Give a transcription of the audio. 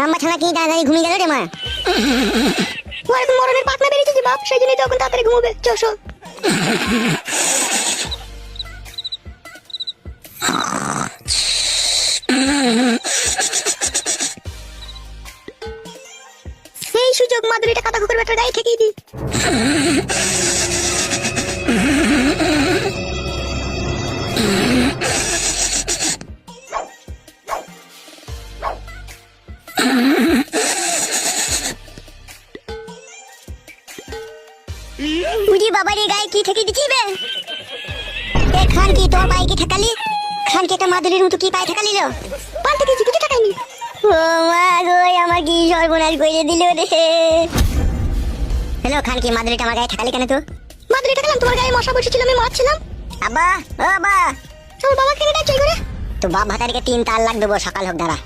আমার ছানা কি দাঁড়িয়ে ঘুমিয়ে গেল রে মা? ও এখন মরণের পাকনা বেরিয়েছে বাপ, সেই জন্যই তখন তাড়াতাড়ি ঘুমোবে। চো সেই সুযোগ মাদুরিটা কাদা কুকুর বেটার গায়ে ঠেকিয়ে দি। উজি বাবার এই গায়ে কি ঠেকিয়ে দিচ্ছি বে? এ খান কি তোর পায়ে কি ঠেকালি? খান কি একটা মাদুরির মতো কি পায়ে ঠেকালি লো? পাল্টে কিছু কিছু টাকাইনি। ও মা গো, আমার কি সর্বনাশ করে দিল রে। হ্যালো খান কি মাদুরিটা আমার গায়ে ঠেকালি কেন তো? মাদুরি টাকালাম, তোমার গায়ে মশা বসেছিল, আমি মারছিলাম। আব্বা ও আব্বা, তোর বাবা কেন ডাকছে করে? তো বাপ ভাতারিকে 3 তার লাগ দেবো, সকাল হোক দাঁড়া।